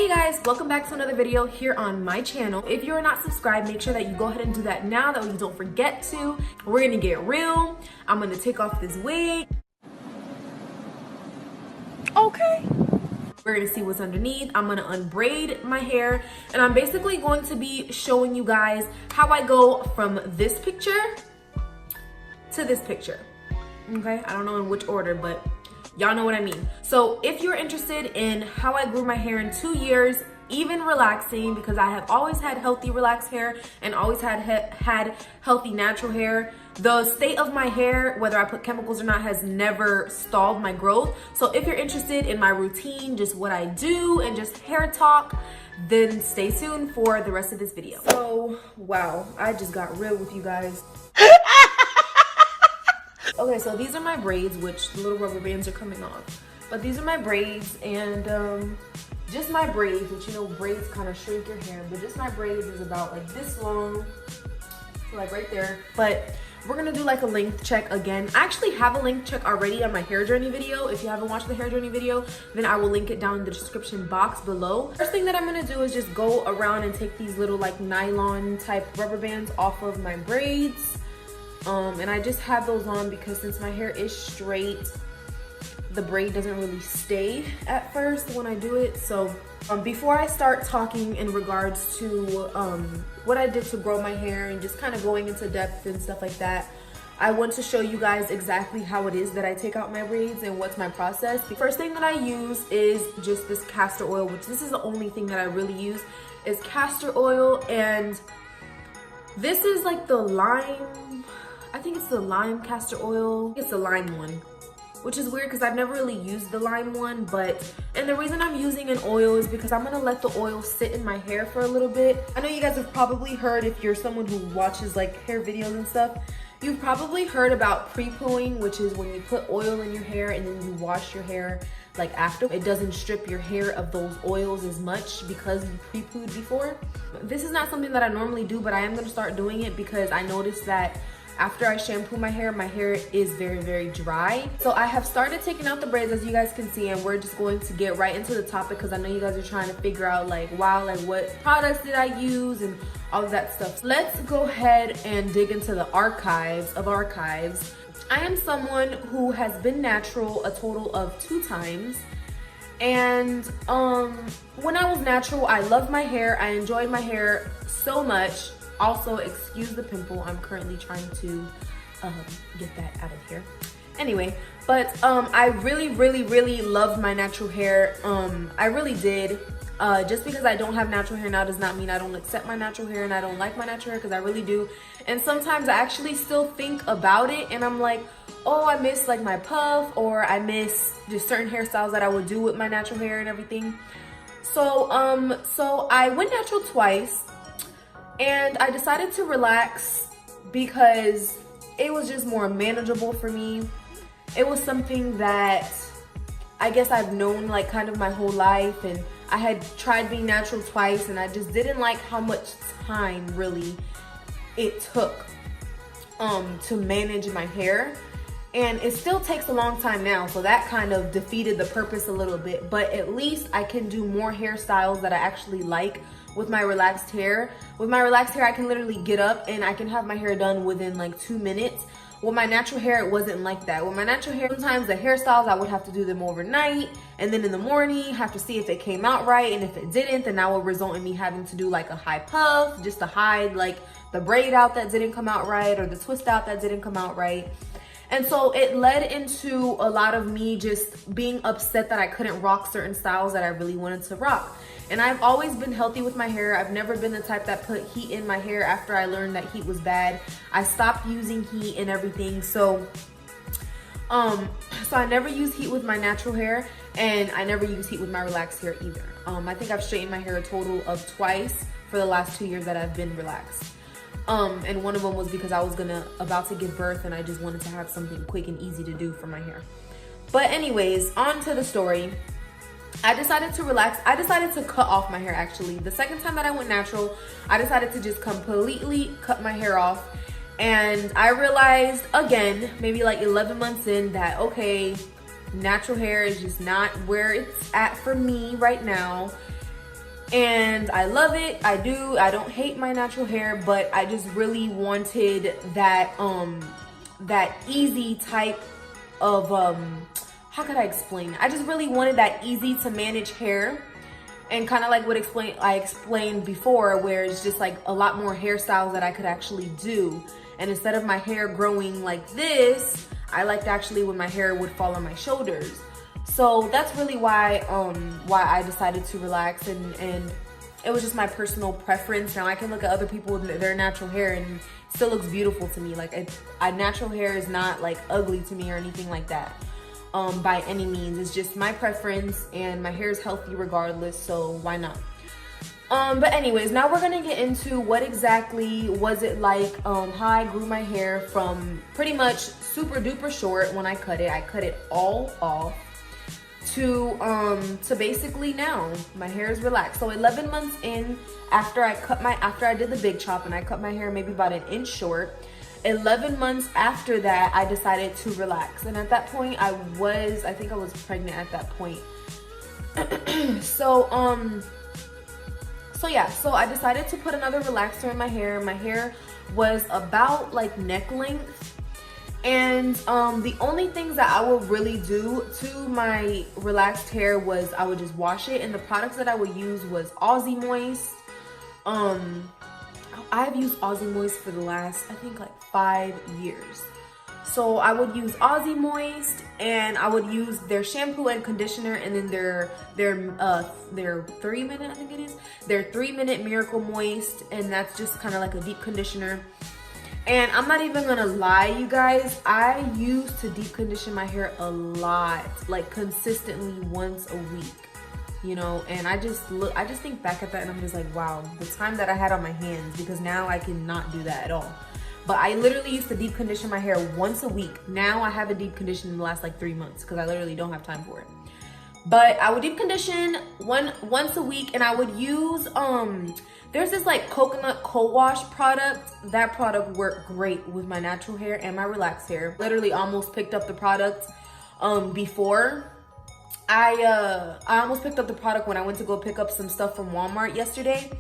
Hey guys, welcome back to another video here on my channel. If you're not subscribed, make sure that you go ahead and do that now, that way you don't forget to. We're gonna get real. I'm gonna take off this wig. Okay. We're gonna see what's underneath. I'm gonna unbraid my hair, and I'm basically going to be showing you guys how I go from this picture to this picture. Okay, I don't know in which order, but y'all know what I mean. So if you're interested in how I grew my hair in 2 years, even relaxing, because I have always had healthy relaxed hair and always had healthy natural hair. The state of my hair, whether I put chemicals or not, has never stalled my growth. So if you're interested in my routine, just what I do and just hair talk, then stay tuned for the rest of this video. So, wow, I just got real with you guys. Okay, so these are my braids, which the little rubber bands are coming off. But these are my braids, and just my braids, which, you know, braids kind of shrink your hair, but just my braids is about like this long, like right there. But we're gonna do like a length check again. I actually have a length check already on my hair journey video. If you haven't watched the hair journey video, then I will link it down in the description box below. First thing that I'm gonna do is just go around and take these little like nylon type rubber bands off of my braids. And I just have those on because since my hair is straight, the braid doesn't really stay at first when I do it. So before I start talking in regards to what I did to grow my hair and just kind of going into depth and stuff like that, I want to show you guys exactly how it is that I take out my braids and what's my process. The first thing that I use is just this castor oil, which this is the only thing that I really use is castor oil. And this is like the lime, I think it's the lime castor oil. It's the lime one, which is weird because I've never really used the lime one. And the reason I'm using an oil is because I'm gonna let the oil sit in my hair for a little bit. I know you guys have probably heard, if you're someone who watches like hair videos and stuff, you've probably heard about pre-pooing, which is when you put oil in your hair and then you wash your hair like after. It doesn't strip your hair of those oils as much because you pre-pooed before. This is not something that I normally do, but I am gonna start doing it because I noticed that after I shampoo my hair is very, very dry. So I have started taking out the braids, as you guys can see, and we're just going to get right into the topic because I know you guys are trying to figure out like, wow, like what products did I use and all of that stuff. Let's go ahead and dig into the archives of archives. I am someone who has been natural a total of 2 times. And when I was natural, I loved my hair. I enjoyed my hair so much. Also, excuse the pimple. I'm currently trying to get that out of here. Anyway, but I really, really, really loved my natural hair. I really did. Just because I don't have natural hair now does not mean I don't accept my natural hair and I don't like my natural hair, because I really do. And sometimes I actually still think about it and I'm like, oh, I miss like my puff, or I miss just certain hairstyles that I would do with my natural hair and everything. So, so I went natural twice. And I decided to relax because it was just more manageable for me. It was something that I guess I've known like kind of my whole life, and I had tried being natural twice and I just didn't like how much time really it took to manage my hair. And it still takes a long time now, so that kind of defeated the purpose a little bit. But at least I can do more hairstyles that I actually like with my relaxed hair. With my relaxed hair, I can literally get up and I can have my hair done within like 2 minutes. With my natural hair, it wasn't like that. With my natural hair, sometimes the hairstyles, I would have to do them overnight, and then in the morning, have to see if it came out right. And if it didn't, then that would result in me having to do like a high puff just to hide like the braid out that didn't come out right, or the twist out that didn't come out right. And so it led into a lot of me just being upset that I couldn't rock certain styles that I really wanted to rock. And I've always been healthy with my hair. I've never been the type that put heat in my hair after I learned that heat was bad. I stopped using heat and everything. So I never use heat with my natural hair, and I never use heat with my relaxed hair either. I think I've straightened my hair a total of twice for the last 2 years that I've been relaxed. And one of them was because I was about to give birth and I just wanted to have something quick and easy to do for my hair. But anyways, on to the story. I decided to relax. I decided to cut off my hair actually. The second time that I went natural, I decided to just completely cut my hair off. And I realized again, maybe like 11 months in, that okay, natural hair is just not where it's at for me right now. and I love it. I don't hate my natural hair, but I just really wanted that that easy type of how could I explain it? I just really wanted that easy to manage hair, and kind of like what I explained before, where it's just like a lot more hairstyles that I could actually do. And instead of my hair growing like this, I liked actually when my hair would fall on my shoulders. So that's really why I decided to relax, and it was just my personal preference. Now I can look at other people with their natural hair and it still looks beautiful to me. Like natural hair is not like ugly to me or anything like that. By any means. It's just my preference, and my hair is healthy regardless, so why not? But anyways, now we're gonna get into what exactly was it like, how I grew my hair from pretty much super duper short when I cut it all off, to basically now my hair is relaxed. So 11 months in, after I did the big chop and I cut my hair maybe about an inch short, 11 months after that, I decided to relax. And at that point, I think I was pregnant at that point. So I decided to put another relaxer in my hair. My hair was about like neck length. And the only things that I would really do to my relaxed hair was I would just wash it. And the products that I would use was Aussie Moist. I've used Aussie Moist for the last, I think, like 5 years. So I would use Aussie Moist, and I would use their shampoo and conditioner, and then their 3-minute, I think it is, their 3-minute Miracle Moist, and that's just kind of like a deep conditioner. And I'm not even gonna lie, you guys, I used to deep condition my hair a lot, like consistently once a week. You know, and I just think back at that and I'm just like, wow, the time that I had on my hands, because now I cannot do that at all. But I literally used to deep condition my hair once a week. Now I haven't deep conditioned in the last like 3 months because I literally don't have time for it. But I would deep condition once a week, and I would use there's this like coconut co-wash product. That product worked great with my natural hair and my relaxed hair. Literally almost picked up the product before. I almost picked up the product when I went to go pick up some stuff from Walmart yesterday,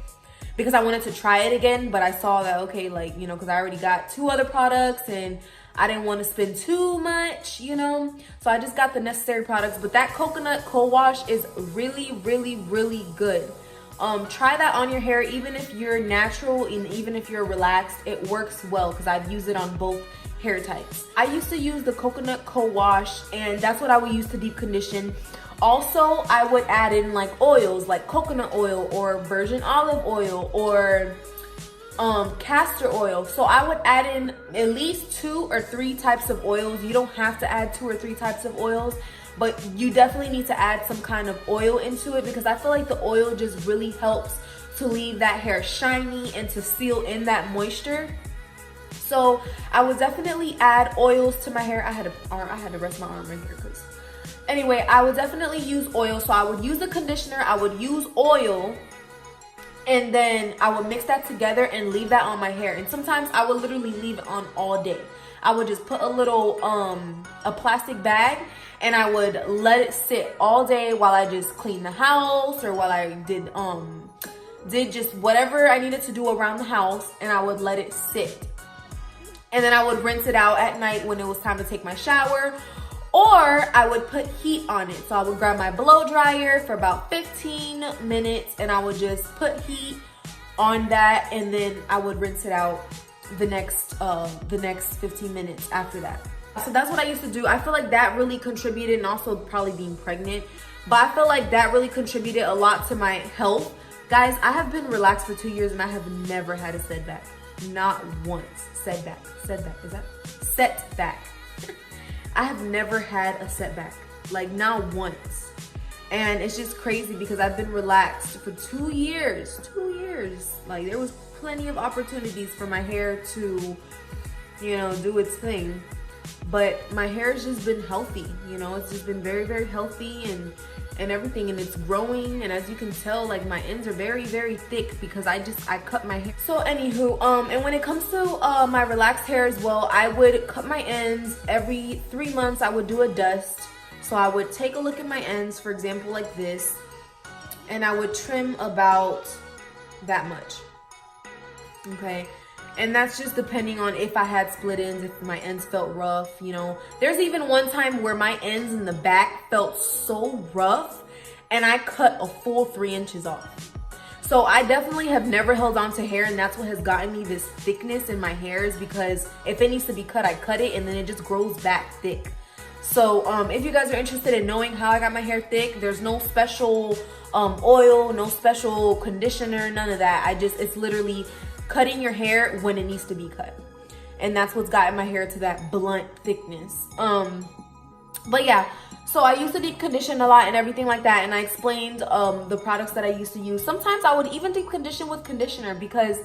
because I wanted to try it again, but I saw that, okay, like, you know, because I already got 2 other products and I didn't want to spend too much, you know, so I just got the necessary products. But that coconut co-wash is really, really, really good. Try that on your hair, even if you're natural and even if you're relaxed, it works well, because I've used it on both hair types. I used to use the coconut co-wash, and that's what I would use to deep condition. Also, I would add in like oils, like coconut oil or virgin olive oil or castor oil. So I would add in at least 2 or 3 types of oils. You don't have to add 2 or 3 types of oils, but you definitely need to add some kind of oil into it, because I feel like the oil just really helps to leave that hair shiny and to seal in that moisture. So I would definitely add oils to my hair. I had to rest my arm right here, because anyway, I would definitely use oil. So I would use the conditioner, I would use oil, and then I would mix that together and leave that on my hair. And sometimes I would literally leave it on all day. I would just put a little a plastic bag, and I would let it sit all day while I just cleaned the house, or while I did just whatever I needed to do around the house, and I would let it sit. And then I would rinse it out at night when it was time to take my shower, or I would put heat on it. So I would grab my blow dryer for about 15 minutes, and I would just put heat on that, and then I would rinse it out the next 15 minutes after that. So that's what I used to do. I feel like that really contributed, and also probably being pregnant, but I feel like that really contributed a lot to my health. Guys, I have been relaxed for 2 years and I have never had a setback. Not once. Setback. Is that? Setback. I have never had a setback. Like, not once. And it's just crazy because I've been relaxed for 2 years. 2 years. Like, there was plenty of opportunities for my hair to, you know, do its thing. But my hair has just been healthy, you know, it's just been very, very healthy and everything, and it's growing. And as you can tell, like, my ends are very, very thick because I cut my hair. So anywho, and when it comes to my relaxed hair as well, I would cut my ends every 3 months. I would do a dust. So I would take a look at my ends, for example, like this, and I would trim about that much, okay? And that's just depending on if I had split ends, if my ends felt rough, you know. There's even one time where my ends in the back felt so rough and I cut a full 3 inches off. So I definitely have never held on to hair, and that's what has gotten me this thickness in my hair, is because if it needs to be cut, I cut it and then it just grows back thick. So if you guys are interested in knowing how I got my hair thick, there's no special oil, no special conditioner, none of that. It's literally cutting your hair when it needs to be cut. And that's what's gotten my hair to that blunt thickness. But yeah, so I used to deep condition a lot and everything like that. And I explained the products that I used to use. Sometimes I would even deep condition with conditioner, because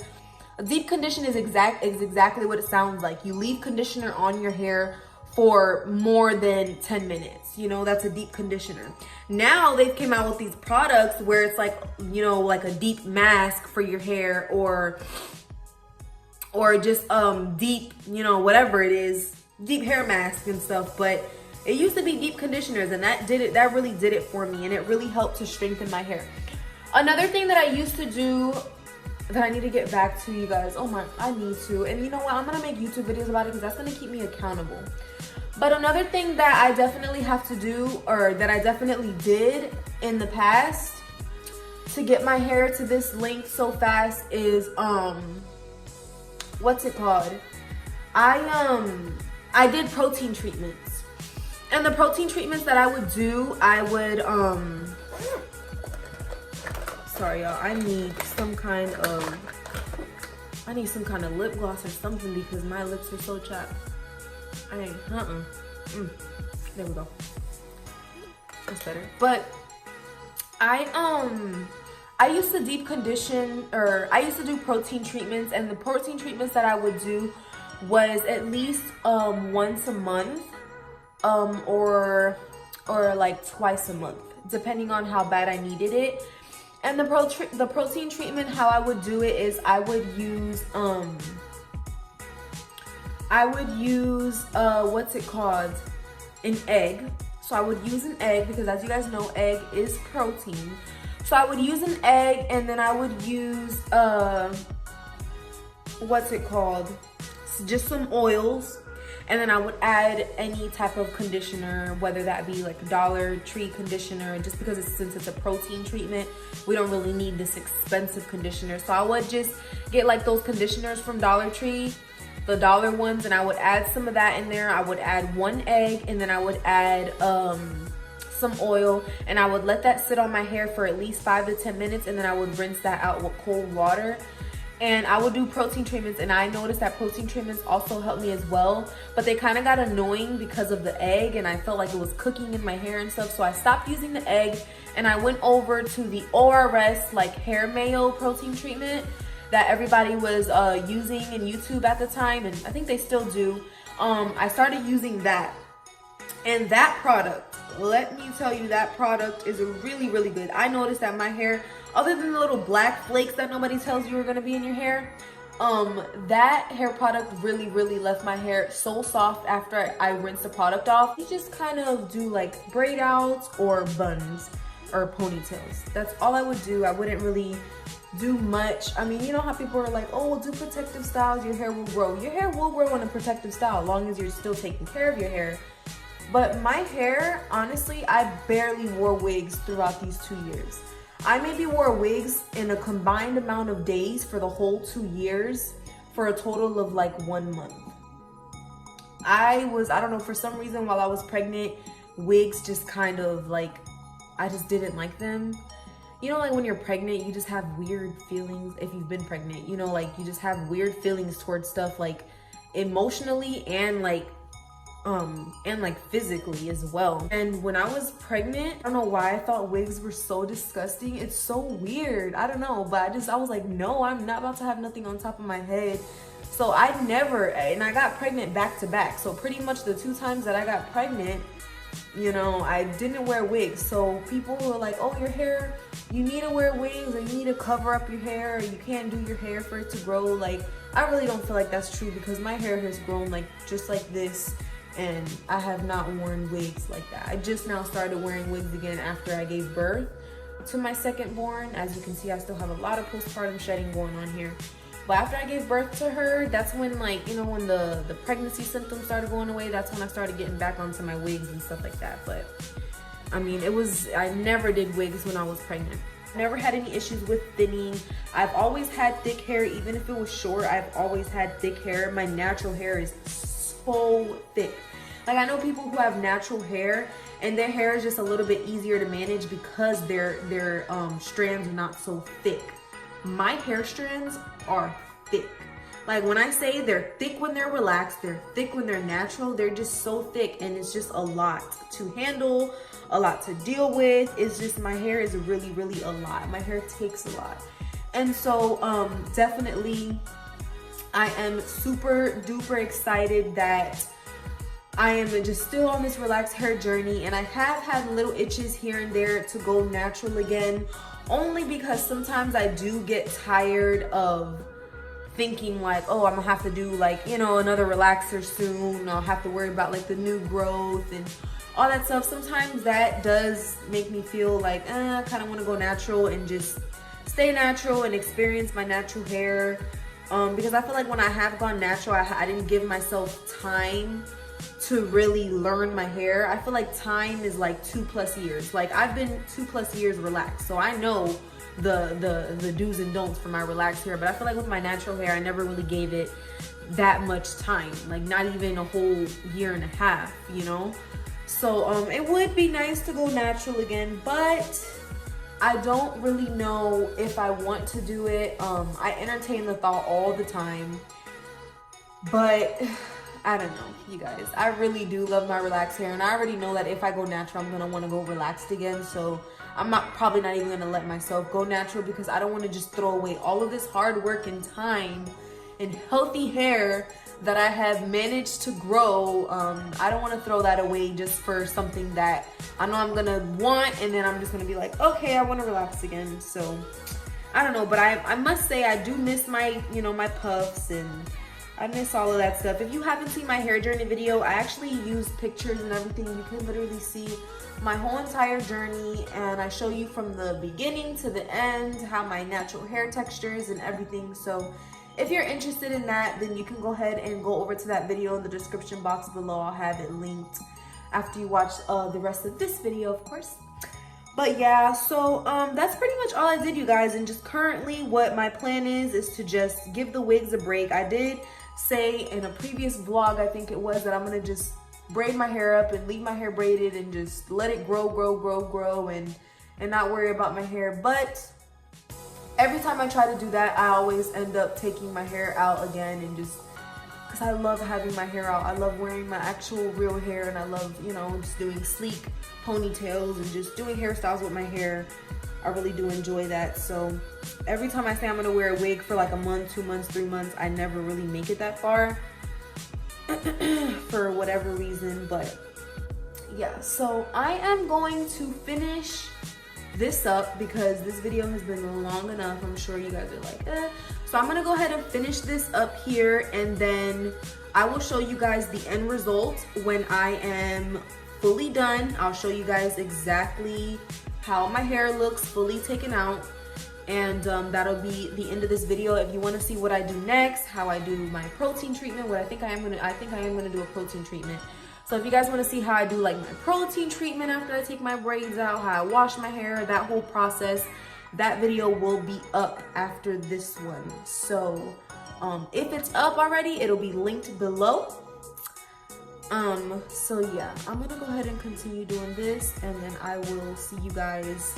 deep condition is exactly what it sounds like. You leave conditioner on your hair for more than 10 minutes. You know, that's a deep conditioner. Now they've came out with these products where it's like, you know, like a deep mask for your hair, or just deep, you know, whatever it is, deep hair mask and stuff. But it used to be deep conditioners, and that really did it for me, and it really helped to strengthen my hair. Another thing that I used to do that I need to get back to, you guys, I need to, and you know what, I'm gonna make YouTube videos about it because that's gonna keep me accountable. But another thing that I definitely have to do, or that I definitely did in the past to get my hair to this length so fast is, what's it called? I did protein treatments. And the protein treatments that I would do, sorry y'all, I need some kind of lip gloss or something because my lips are so chapped. There we go. That's better. But I used to deep condition, or I used to do protein treatments, and the protein treatments that I would do was at least once a month, or like twice a month, depending on how bad I needed it. And the protein treatment, how I would do it is I would use what's it called? An egg. So I would use an egg because, as you guys know, egg is protein. So I would use an egg, and then I would use what's it called? Just some oils. And then I would add any type of conditioner, whether that be like a Dollar Tree conditioner, just because since it's a protein treatment, we don't really need this expensive conditioner. So I would just get like those conditioners from Dollar Tree, the dollar ones, and I would add some of that in there. I would add 1 egg, and then I would add some oil, and I would let that sit on my hair for at least 5 to 10 minutes, and then I would rinse that out with cold water. And I would do protein treatments, and I noticed that protein treatments also helped me as well, but they kind of got annoying because of the egg, and I felt like it was cooking in my hair and stuff. So I stopped using the egg, and I went over to the ORS like hair mayo protein treatment that everybody was using in YouTube at the time, and I think they still do. I started using that, and that product, let me tell you, that product is really, really good. I noticed that my hair, other than the little black flakes that nobody tells you are gonna be in your hair, that hair product really, really left my hair so soft after I rinsed the product off. You just kind of do like braid outs or buns or ponytails. That's all I would do. I wouldn't really do much. I mean, you know how people are like, oh, we'll do protective styles, your hair will grow. Your hair will grow in a protective style as long as you're still taking care of your hair. But my hair, honestly, I barely wore wigs throughout these 2 years. I maybe wore wigs in a combined amount of days for the whole 2 years for a total of like 1 month. I don't know, for some reason while I was pregnant, wigs just kind of like, I just didn't like them. You know, like when you're pregnant, you just have weird feelings. If you've been pregnant, you know, like you just have weird feelings towards stuff, like emotionally and like physically as well. And when I was pregnant, I don't know why I thought wigs were so disgusting. It's so weird. I don't know, but I was like, no, I'm not about to have nothing on top of my head. So and I got pregnant back to back. So pretty much the 2 times that I got pregnant, you know, I didn't wear wigs. So people were like, oh, your hair, you need to wear wigs, or you need to cover up your hair, or you can't do your hair for it to grow. Like, I really don't feel like that's true, because my hair has grown like just like this, and I have not worn wigs like that. I just now started wearing wigs again after I gave birth. to my second born. As you can see, I still have a lot of postpartum shedding going on here. But after I gave birth to her, that's when, like, you know, when the pregnancy symptoms started going away, that's when I started getting back onto my wigs and stuff like that. But I mean, I never did wigs when I was pregnant. Never had any issues with thinning. I've always had thick hair, even if it was short. I've always had thick hair. My natural hair is so thick. Like, I know people who have natural hair and their hair is just a little bit easier to manage because their strands are not so thick. My hair strands are thick. Like, when I say they're thick when they're relaxed, they're thick when they're natural, they're just so thick, and it's just a lot to handle, a lot to deal with. It's just, my hair is really, really a lot. My hair takes a lot. And so definitely I am super duper excited that I am just still on this relaxed hair journey, and I have had little itches here and there to go natural again, only because sometimes I do get tired of thinking like, oh, I'm gonna have to do, like, you know, another relaxer soon. I'll have to worry about like the new growth and all that stuff. Sometimes that does make me feel like, I kind of want to go natural and just stay natural and experience my natural hair. Because I feel like when I have gone natural, I didn't give myself time to really learn my hair. I feel like time is like 2+ years. Like, I've been 2+ years relaxed, so I know the do's and don'ts for my relaxed hair. But I feel like with my natural hair, I never really gave it that much time, like not even a whole year and a half, you know. So it would be nice to go natural again, but I don't really know if I want to do it. I entertain the thought all the time, but I don't know, you guys. I really do love my relaxed hair, and I already know that if I go natural, I'm gonna want to go relaxed again. So I'm probably not even gonna let myself go natural, because I don't want to just throw away all of this hard work and time and healthy hair that I have managed to grow. I don't want to throw that away just for something that I know I'm gonna want, and then I'm just gonna be like, okay, I want to relax again. So I don't know, but I must say I do miss my, you know, my puffs, and I miss all of that stuff. If you haven't seen my hair journey video, I actually use pictures and everything. You can literally see my whole entire journey, and I show you from the beginning to the end how my natural hair texture is and everything. So if you're interested in that, then you can go ahead and go over to that video in the description box below. I'll have it linked after you watch the rest of this video, of course. But yeah, so that's pretty much all I did, you guys. And just currently what my plan is to just give the wigs a break. I did say in a previous vlog, I think it was, that I'm gonna just braid my hair up and leave my hair braided and just let it grow and not worry about my hair. But every time I try to do that, I always end up taking my hair out again, and just because I love having my hair out. I love wearing my actual real hair, and I love, you know, just doing sleek ponytails and just doing hairstyles with my hair. I really do enjoy that. So every time I say I'm gonna wear a wig for like a month, 2 months, 3 months, I never really make it that far for whatever reason. But yeah, so I am going to finish this up because this video has been long enough. I'm sure you guys are like, eh. So I'm gonna go ahead and finish this up here, and then I will show you guys the end result when I am fully done. I'll show you guys exactly how my hair looks fully taken out, and that'll be the end of this video. If you want to see what I do next, how I do my protein treatment, what I think I am gonna do a protein treatment. So if you guys want to see how I do like my protein treatment after I take my braids out, how I wash my hair, that whole process, that video will be up after this one. So if it's up already, it'll be linked below. So yeah, I'm gonna go ahead and continue doing this, and then I will see you guys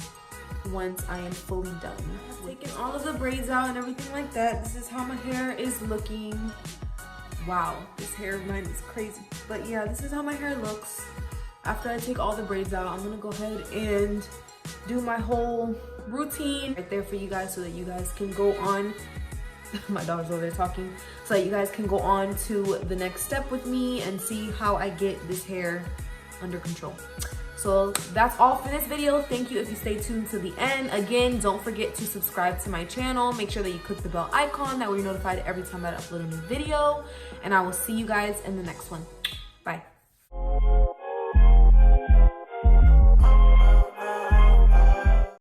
once I am fully done. Taking all of the braids out and everything like that. This is how my hair is looking. Wow, this hair of mine is crazy. But yeah, this is how my hair looks after I take all the braids out. I'm gonna go ahead and do my whole routine right there for you guys, so that you guys can go on. My dog's over there talking, so that you guys can go on to the next step with me and see how I get this hair under control. So that's all for this video. Thank you if you stay tuned to the end. Again, don't forget to subscribe to my channel. Make sure that you click the bell icon, that way you're notified every time I upload a new video. And I will see you guys in the next one. Bye.